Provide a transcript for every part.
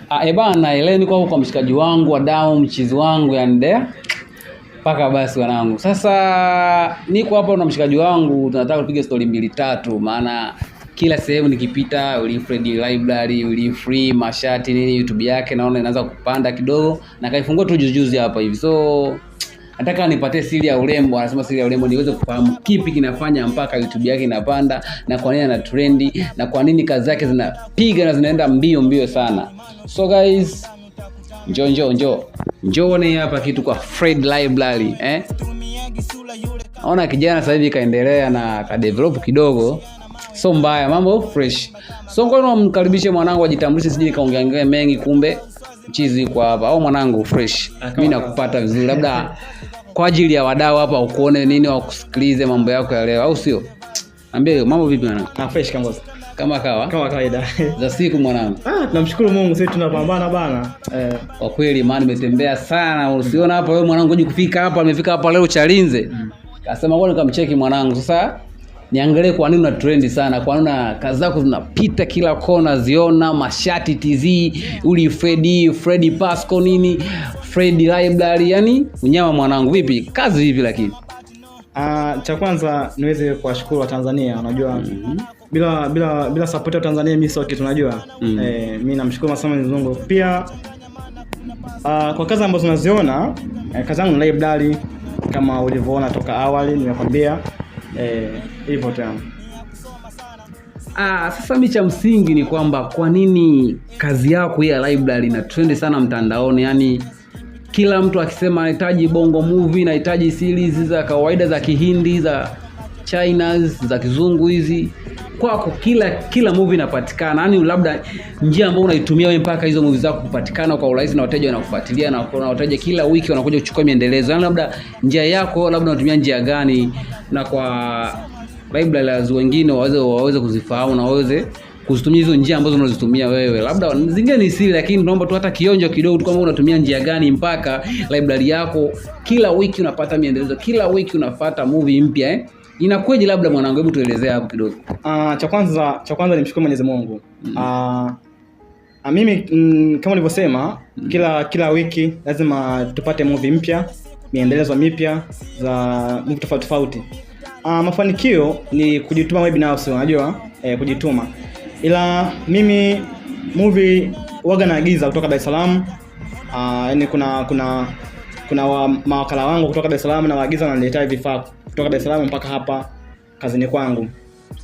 Bana ile niko hapo kwa mshikaji wangu, wadau, mchizi wangu yani paka basi wanangu. Sasa niko hapa na mshikaji wangu, tunataka kupiga story 2-3 maana kila sehemu nikipita Wilfred Library, Wilfree Mashati nini YouTube yake naona inaanza kupanda kidogo na kaifungua tu juzi hapa hivi. So nataka nipatie siri ya urembo, anasema siri ya urembo niweze kufahamu kipi kinafanya mpaka YouTube yake inapanda na kwa nini ana trendi na kwa nini kazi zake zinapiga na zinaenda mbio sana. So guys, njoo ni hapa kitu kwa Fred Library Naona kijana sasa hivi kaendelea na ka develop kidogo. So mbaya, mambo fresh. So ngoja nimkaribishe mwanangu ajitambulishe, sije nikaongea mengi kumbe mchizi kwa hapa. Au mwanangu fresh. Mimi nakupata vizuri. Labda kwa ajili ya wadau hapa ukuone nini wakusikilize mambo yako ya leo au sio? Ambie mambo vipi mwanangu? Fresh kangoza. Kama kawaida. Za siku mwanangu. Tunamshukuru Mungu sisi tunapambana bana. Kwa kweli maana nimetembea sana. Usiona hapa wewe mwanangu uje kufika hapa, amefika hapa leo Chalinze. Kasema ngoja nikamcheki mwanangu. Sasa niangalie kwa nini una trendi sana, kwa nini kazi zako zinapita kila kona, ziona Mashati TZ, Freddy Pasco nini, Fred Library, yani unyama mwanangu. Vipi kazi vipi? Lakini cha kwanza niweze kuwashukuru wa Tanzania, unajua bila support ya Tanzania mimi sio kitu, unajua mimi namshukuru sana Mwenyezi Mungu. Pia kwa kazi ambazo tunaziona, kazi yangu ni Library kama ulivyoona toka awali nimekwambia hivyo tena. Sasa mimi cha msingi ni kwamba kwa nini kazi yako ya Library na trend sana mtandaoni? Yani kila mtu akisema anahitaji bongo movie, anahitaji series za kawaida za Kihindi, za China, za kizungu hizi, kwako kila movie inapatikana. Yani labda njia ambayo unaitumia wewe mpaka hizo movie zako kupatikana kwa urahisi na wateja wanakufuatilia na wateja kila wiki wanakuja kuchukua miendelezo. Yani labda njia yako labda unatumia njia gani, na kwa Library wengine waweze kuzifahamu na waweze kuzitumia hizo njia ambazo unazitumia wewe. Labda zingine ni siri, lakini tunaomba tu hata kionjo kidogo tu kama unatumia njia gani mpaka Library yako kila wiki unapata miendelezo, kila wiki unafuata movie mpya Inakuwaje labda mwanangu, hebu tuelezea hapo kidogo. Cha kwanza nimshukuru Mwenyezi Mungu. Mimi kama nilivyosema, kila wiki lazima tupate movie mpya, miendelezo mipya za movie tofauti. Mafanikio ni kujituma wewe binafsi, unajua kujituma. Ila mimi movie waga naagiza kutoka Dar es Salaam. Yani kuna mawakala wangu kutoka Dar es Salaam na waagiza wananiletea vifaa kutoka Dar es Salaam mpaka hapa kazini kwangu.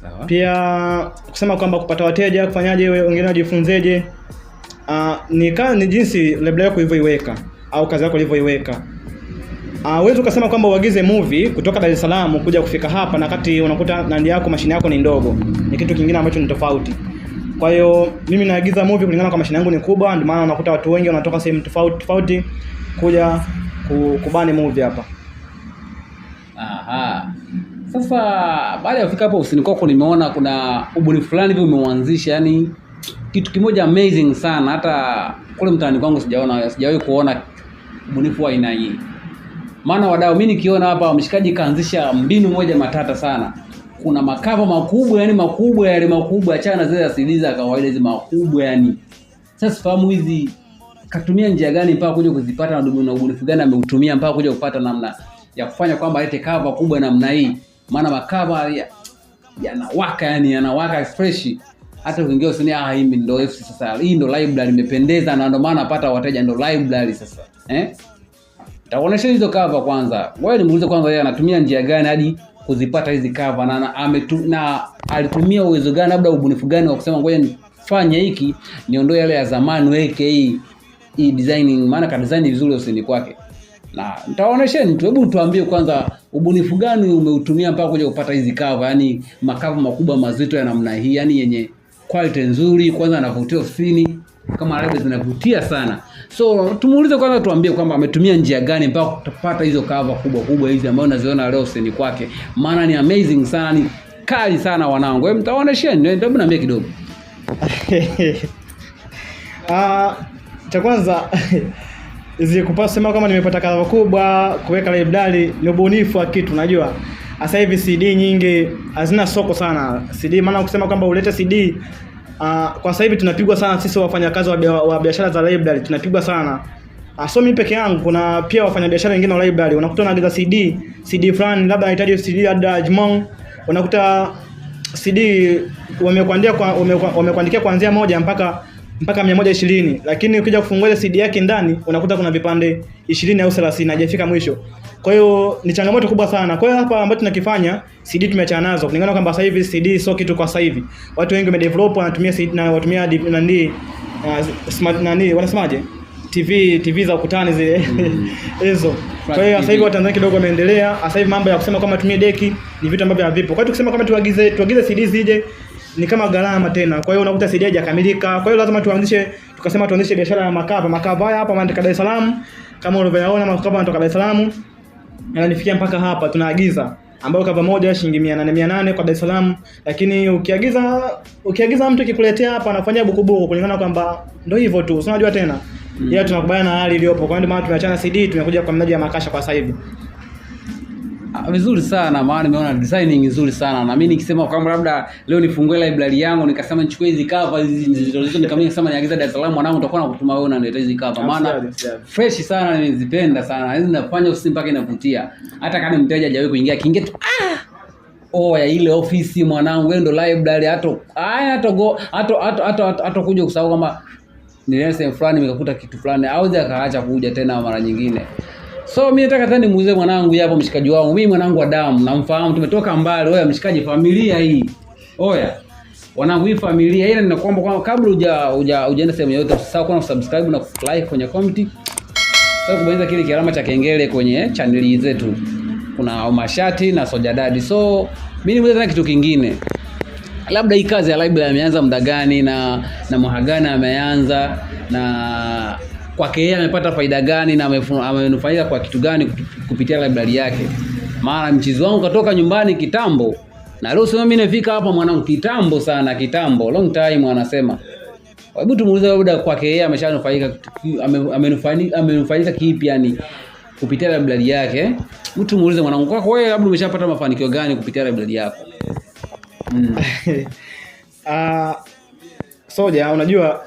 Sawa. Pia kusema kwamba kupata wateja kufanyaje, wengine wajifunzeje, ni jinsi Library yako ilivyoiweka au kazi yako ilivyoiweka. Wewe ukasema kwamba uagize movie kutoka Dar es Salaam kuja kufika hapa, na kati unakuta nandi yako mashine yako ni ndogo, ni kitu kingine ambacho ni tofauti. Kwa hiyo mimi naagiza movie kulingana kwa mashine yangu ni kubwa, ndio maana unakuta watu wengi wanatoka sehemu tofauti kuja kubani movie hapa. Sasa baada ya kufika hapo ofisini kwako, nimeona kuna ubunifu fulani hivi umeuanzisha, yani kitu kimoja amazing sana. Hata kule mtaani kwangu sijawahi kuona ubunifu wa aina hii. Maana wadau, mimi nikiona hapa mshikaji kaanzisha mbinu moja matata sana. Kuna makava makubwa, yani makubwa, achana zile CD za kawaida, hizo makubwa yani. Sasa fahamu hizi katumia njia gani mpaka kuja kuzipata, na ubunifu gani ameutumia mpaka kuja kupata namna ya kufanya kwamba alete cover kubwa namna hii? Maana makava yanawaka, yani yanawaka fresh. Hata ukiingia usini hii ndio FC sasa. Hii ndio Library imependeza na ndio maana napata wateja, ndio Library sasa. Taonesha hizo cover kwanza. Wewe nimuulize kwanza yeye anatumia njia gani hadi kuzipata hizi cover, na alitumia uwezo gani, labda ubunifu gani wa kusema ngoja nifanye hiki niondoe yale ya zamani weke hii designing, maana ka design vizuri usini kwake. Na nitaonesheni tu, hebu tuambie kwanza ubunifu gani umeutumia mpaka kuja kupata hizi cover, yani makava makubwa mazito ya namna hii, yani yenye quality nzuri, kwanza anavutia ofisini kama labda zinavutia sana. So tumuulize kwanza, tuambie kwamba ametumia njia gani mpaka kupata hizo cover kubwa hizi ambazo unaziona leo ofisini kwake. Maana ni amazing sana, ni kali sana wanangu. Hebu mtaonesheni, hebu niambie kidogo. Cha kwanza kupata sema kama nimepata cover kubwa kuweka Library ni ubunifu wa kitu, unajua. Sasa hivi CD nyingi hazina soko sana. CD maana kusema kwamba ulete CD Kwa sasa hivi tunapigwa sana sisi wafanyakazi wa biashara za library, tunapigwa sana. So mimi peke yangu, kuna pia wafanyabiashara wengine wa library, unakuta unaagiza CD fulani, labda unahitaji CD ya Jimong, unakuta CD wamekuandikia kuanzia moja mpaka 120, lakini ukija kufungua ile CD yake ndani unakuta kuna vipande 20 au 30 hajafika mwisho. Kwa hiyo ni changamoto kubwa sana. Kwa hiyo hapa ambacho tunakifanya, CD tumeachana nazo. Kulingana kwamba sasa hivi CD sio kitu kwa sasa hivi. Watu wengi wamedevelop wanatumia CD na watumia smart wanasemaje? TV za ukutani zile hizo. Kwa hiyo sasa hivi Watanzania kidogo wameendelea. Sasa hivi mambo ya kusema kama tumie deki ni vitu ambavyo havipo. Kwa hiyo tukisema kama tuagize CD zije ni kama gharama tena. Kwa hiyo unakuta CD haijakamilika. Kwa hiyo lazima tuanzishe biashara ya makava haya hapa Dar es Salaam. Kama unavyoona makava yanatoka Dar es Salaam. Yananifikia mpaka hapa tunaagiza, ambayo kava moja shilingi 800 kwa Dar es Salaam, lakini ukiagiza mtu kikuletea hapa anafanyia bukubuku kulingana kwamba ndio hivyo tu. Unajua tena. Yeye tunakubaliana na hali iliyopo. Kwa ndio maana tumeachana CD, tumekuja kwa mnaji ya makasha kwa sasa hivi. Vizuri sana, maana nimeona designing nzuri sana. Na mimi nikisema kwamba labda leo nifungue library yangu nikasema nichukue hizi cover hizi nikamwambia kama niagiza Dar es Salaam, mwanangu utakuwa nakutuma wewe unaleta hizi cover. Maana fresh sana, nimezipenda sana. Hizi zinafanya usi mpaka inavutia. Hata kama mteja hajawahi kuingia tu ya ile ofisi mwanangu, wewe ndo library hata kuja kusahau kama nilienda sehemu fulani nikakuta kitu fulani au akaacha kuja tena mara nyingine. So mimi nataka tena nimuulize mwanangu hapo, mshikaji wangu. Mimi mwanangu wa damu, namfahamu, tumetoka mbali. Mshikaji, familia hii. Wanangu, hii familia ile, ninakuomba kwamba kabla hujaenda sehemu yoyote usisahau kuna subscribe na like kwenye comment. Sasa kubonyeza kile kialama cha kengele kwenye channel zetu. Kuna Mashati na Soja Daddy. So mimi nimuulize tena kitu kingine. Labda hii kazi ya library ameanza muda gani na Mhagana ameanza, na kwake yeye amepata faida gani na amenufaika kwa kitu gani kupitia library yake? Maana mchizi wangu katoka nyumbani kitambo na leo sema mimi nafika hapa mwanangu kitambo long time anasema. Hebu tumuulize labda kwake yeye ameshanufaika, amenufaika kipi yani kupitia library yake? Hebu tumuulize mwanangu, kwako wewe labda umeshapata mafanikio gani kupitia library yako? Soja, unajua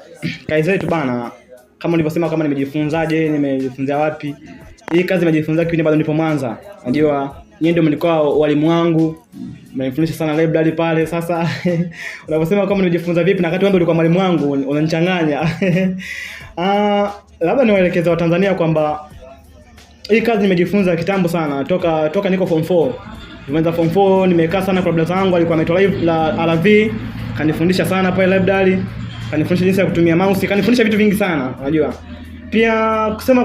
kazi zetu bana, kama nilivyosema, kama nimejifunza wapi hii kazi, nimejifunza kipindi bado nipo Mwanza. Unajua nyinyi ndio mlikuwa walimu wangu, mmenifundisha sana library pale. Sasa unaposema kama nimejifunza vipi na wakati wewe ulikuwa mwalimu wangu, unanichanganya. Labda niwaelekeze wa Tanzania kwamba hii kazi nimejifunza kitambo sana, toka niko form 4. Nimeanza form 4, nimekaa sana kwa brother wangu, alikuwa ametoa live la RV, kanifundisha sana pale library, kanifundisha jinsi ya kutumia mouse, kanifundisha vitu vingi sana. Unajua pia kusema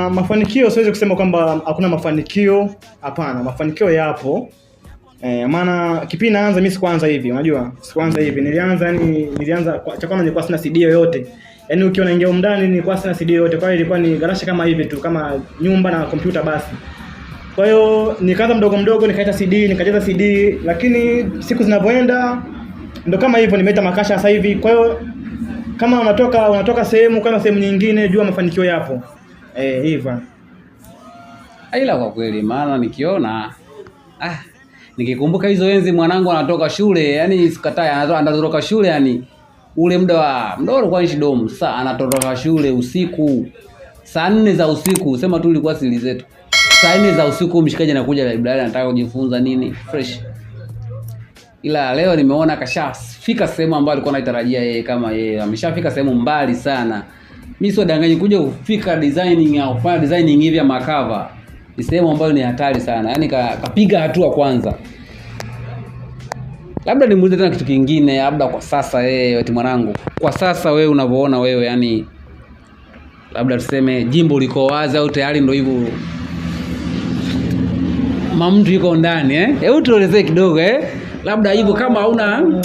mafanikio siwezi kusema kwamba hakuna mafanikio. Hapana, mafanikio yapo. Maana kipindi naanza mimi sikuanza hivi, unajua sikuanza hivi. Nilianza cha kwanza nilikuwa sina CD yoyote. Yaani ukiona ingia ndani nilikuwa sina CD yoyote. Kwa hiyo ilikuwa ni garasha kama hivi tu, kama nyumba na kompyuta basi. Kwa hiyo nikaanza mdogo nikaita CD, nikajaza CD, lakini siku zinavyoenda ndo kama hivyo nimeita makasha sasa hivi. Kwa hiyo kama unatoka sehemu kana sehemu nyingine, jua mafanikio yapo. Hivyo. Ila kwa kweli maana nikiona nikikumbuka hizo enzi mwanangu anatoka shule, yani sikatai, anatoka shule, yani ule muda alikuwa ni shidomu. Sasa anatoka shule usiku saa 4 za usiku, sema tu ilikuwa siri zetu. Saa 4 za usiku mshikaji anakuja library anataka kujifunza nini fresh. Ila leo nimeona kashafika sehemu ambayo alikuwa anatarajia yeye, kama yeye ameshafika sehemu mbali sana. Mimi sio danganyi kuja kufika designing au kufanya designing hivi ya makava. Ni sehemu ambayo ni hatari sana. Yaani kapiga hatua kwanza. Labda nimuulize tena kitu kingine, labda kwa sasa eti mwanangu, kwa sasa wewe unavyoona wewe, yani labda tuseme jimbo liko wazi au tayari ndio hivyo mtu yuko ndani hebu tuelezee kidogo labda hivyo, kama hauna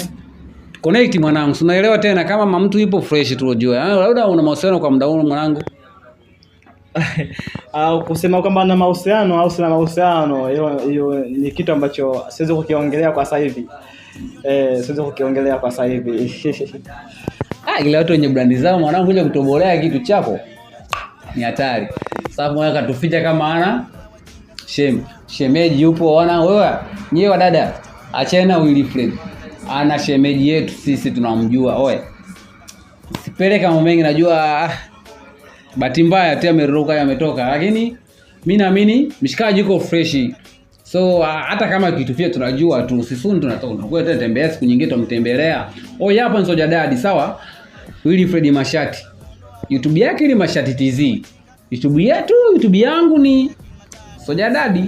connect mwanangu, unaelewa tena, kama mtu yupo fresh tu unajua, labda una mahusiano kwa muda huu mwanangu. Kusema kwamba na mahusiano au sina mahusiano, hiyo ni kitu ambacho siwezi kukiongelea kwa sasa hivi. Ile watu wenye brandi zao mwanangu, kuja kutobolea kitu chako ni hatari. Sasa mmoja katuficha kama ana shemeji yupo, wana wewe nyewe dada, achana Wilfred. ana shemeji yetu sisi tunamjua. Oe, sipeleka mambo mengi, najua bahati mbaya tu ameruka ametoka, lakini mimi naamini mshikaji yuko fresh. So hata kama kitufia tunajua tu sisi tunatoka tembea siku nyingine tumtembelea. Hapa ni Soja Daddy, sawa? Wilfred Mashati. YouTube yake ni Mashati TZ. YouTube yetu, YouTube yangu ni Soja Daddy.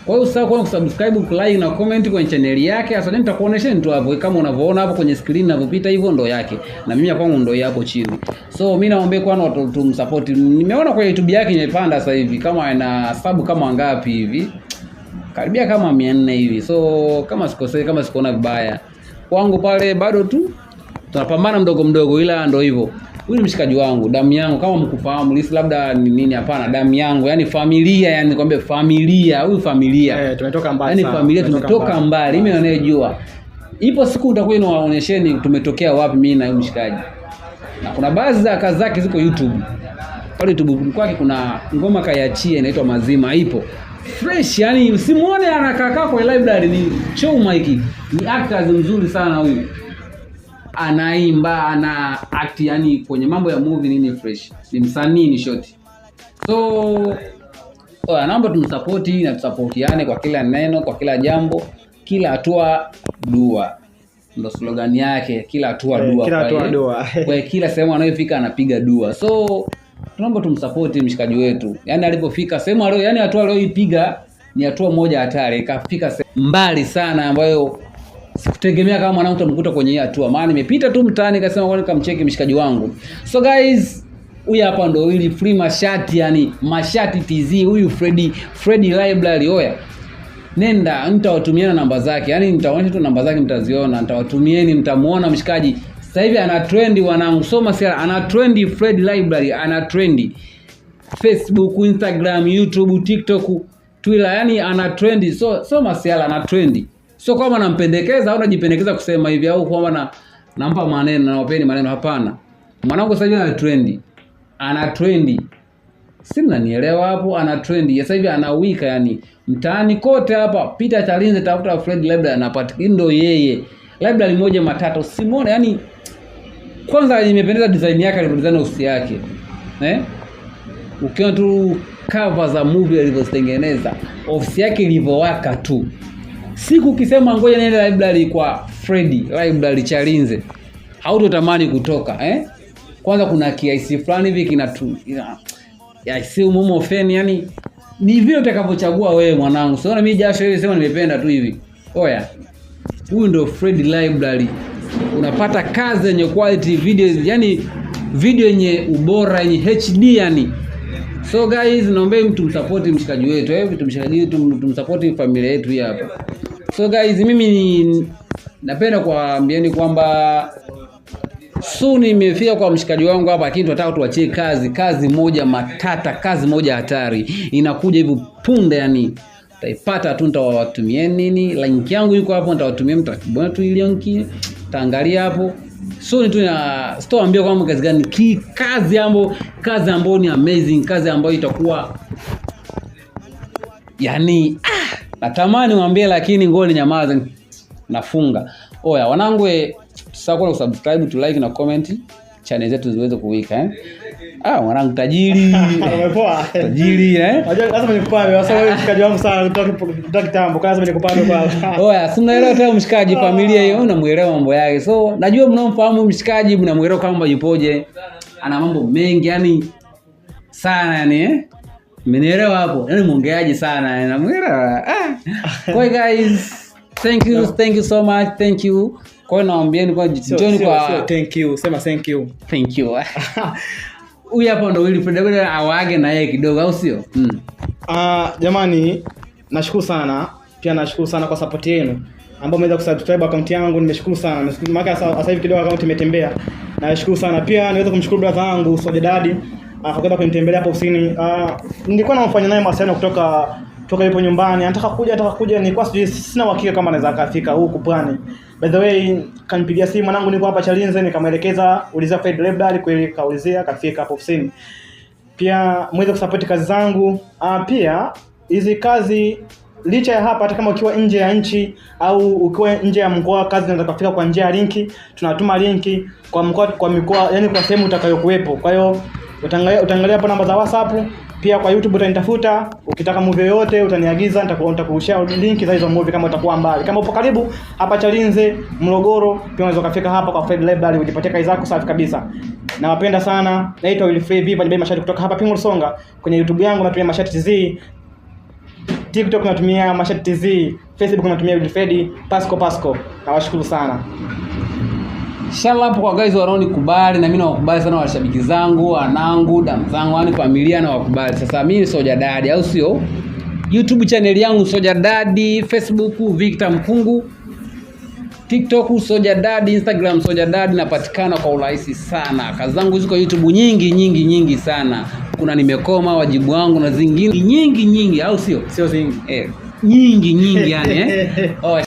Kwa hiyo usisahau kusubscribe, like na comment kwenye channel yake. Sasa nitakuonesha tu hapo kama unavyoona hapo kwenye screen inavyopita hivyo ndo yake. Na mimi kwangu ndo hapo chini. So mimi naomba kwa watu tumsupport. Nimeona kwa YouTube yake imepanda sasa hivi kama ina sub kama ngapi hivi? Karibia kama 400 hivi. So kama sikosei, kama sikuona vibaya. Kwangu pale bado tu tunapambana mdogo mdogo, ila ndo hivyo. Huyu mshikaji wangu, damu yangu, kama mkufahamu lisi labda ni nini, hapana, damu yangu, yani familia, yani nikwambie familia, huyu familia. Tumetoka mbali sana. Yani familia tumetoka mbali. Mimi naonejua. Ipo siku utakuwa unaonyesheni tumetokea wapi mimi na huyu mshikaji. Na kuna baadhi za kazi zake ziko YouTube. Pale YouTube kwake kuna ngoma kaiachia inaitwa Mazima, ipo fresh, yani usimuone anakaa kwa library ni show Mike. Ni actor mzuri sana huyu. Anaimba, ana act, yani kwenye mambo ya movie nini fresh. Ni msanii, ni short. So naomba tumsupport na tusupportiane kwa kila neno, kwa kila jambo, kila hatua dua. Ndio slogan yake, kila hatua dua. Kila hatua dua. Kwa kila sehemu anayofika anapiga dua. So tunaomba tumsupport mshikaji wetu. Yani alipofika sehemu leo, yani hatua aliyoipiga ni hatua moja hatari. Ikafika mbali sana ambayo sikutegemea kama mwanangu tutamkuta kwenye hii hatua. Maana nimepita tu mtaani nikasema kwa nikamcheki mshikaji wangu. So guys, huyu hapa ndo Wilfred Mashati, yani Mashati TZ, huyu Freddy Library. Oya, nenda nitawatumiana namba zake. Yani nitaonyesha tu namba zake, mtaziona, nitawatumieni, mtamuona mshikaji. Sasa hivi ana trendi wanangu. Soma sana, ana trendi Freddy Library, ana trendi Facebook, Instagram, YouTube, TikTok, Twitter, yani ana trendi. So soma sana, ana trendi. So kama nampendekeza au najipendekeza kusema hivi au kwamba nampa maneno na wapeni maneno, hapana. Mwanangu sasa hivi ana trendi. Ana trendi. Si mnanielewa hapo? Ana trendi. Sasa hivi anawika, yani mtaani kote hapa pita Chalinze tafuta Fred Library anapatikana, ndio yeye. Library moja matatu. Simone, yani kwanza nimependeza design yake, alivyodesign ofisi yake. Ukiona tu cover za movie alivyotengeneza, ofisi yake ilivyowaka tu. Siku ukisema ngoja niende library kwa Freddy Library Chalinze, hautotamani kutoka, Kwanza kuna kiasi fulani hivi ya si umumo feni, yani ni vile utakavyochagua wewe mwanangu. Sio na mimi jasho ile sema nimependa tu hivi. Oya, huyu ndio Freddy Library. Unapata kazi yenye quality video, yani video yenye ubora, yenye HD yani. So guys, naomba mtumsupport mshikaji wetu, tumsupport familia yetu hii hapa. So guys, mimi napenda kuambieni kwamba soon nimefika kwa mshikaji wangu hapa, lakini tunataka tuachie kazi moja matata, kazi moja hatari. Inakuja hivi punde, yani utaipata tu, nitawatumieni nini, link yangu yuko hapo, nitawatumia, mtakibona tu ile link, taangalia hapo. So tu sitoambia kwamba kazi gani, kazi ambayo ni amazing, kazi ambayo itakuwa yani natamani mwambie, lakini ngoni nyamaza, nafunga. Oya wanangu, tusahau kusubscribe, to like na comment channel zetu ziweze kuwika. Mwanangu tajiri. Umepoa. Tajiri Unajua lazima nikupambe, kwa sababu mshikaji wangu sana kutoka kitambo, lazima nikupambe kwa. Oya, si unaelewa tena mshikaji, familia hiyo unamuelewa mambo yake. So najua mnaomfahamu mshikaji, mnamuelewa kama yupoje. Ana mambo mengi yani sana yani, mmenielewa hapo? Yani muongeaji sana, namuelewa. Kwa hiyo guys, thank you so much, thank you. Kwa hiyo naombieni kwa join kwa thank you, sema thank you. Thank you. Huyu hapa ndo Wilfred Library, awage na yeye kidogo, au sio? Jamani, nashukuru sana. Pia nashukuru sana kwa support yenu ambao mmeweza kusubscribe account yangu. Nimeshukuru sana. Nimeshukuru maana sasa hivi kidogo account imetembea. Nashukuru sana. Pia niweza kumshukuru brother wangu Soja Daddy akaenda kunitembelea hapo ofisini. Nilikuwa namfanya naye mawasiliano kutoka yupo nyumbani. Anataka kuja, nilikuwa sina uhakika kama anaweza kafika huku Pwani. By the way, kanipigia simu mwanangu, niko hapa Chalinze, nikamwelekeza uliza Fred Library, kweli kaulizia, kafika hapo ofisini. Pia mweze kusupport kazi zangu. Pia hizi kazi licha ya hapa, hata kama ukiwa nje ya nchi au ukiwa nje ya mkoa, kazi inaweza kufika kwa njia ya linki. Tunatuma linki kwa mikoa, yani kwa sehemu utakayokuwepo. Kwa hiyo utaangalia hapo namba za WhatsApp, pia kwa YouTube utanitafuta, ukitaka movie yoyote utaniagiza, nitakushare link za hizo movie kama utakuwa mbali. Kama upo karibu hapa Chalinze, Morogoro, pia unaweza kufika hapa kwa Fred Library ujipatie kazi zako safi kabisa. Nawapenda sana. Naitwa Wilfred Viva, ni Mashati kutoka hapa Pingu Songa. Kwenye YouTube yangu natumia Mashati TZ, TikTok natumia Mashati TZ, Facebook natumia Wilfred Pasco. Nawashukuru sana. Inshallah kwa guys wanaonikubali, na mimi nawakubali sana washabiki zangu, wanangu, damu zangu, yani familia na wakubali. Sasa mimi Soja Daddy, au sio? YouTube channel yangu Soja Daddy, Facebook Victor Mkungu, TikTok Soja Daddy, Instagram Soja Daddy, napatikana kwa urahisi sana. Kazi zangu ziko YouTube nyingi sana. Kuna Nimekoma, Wajibu Wangu na zingine nyingi, au sio? Sio zingi. Nyingi yani Oh.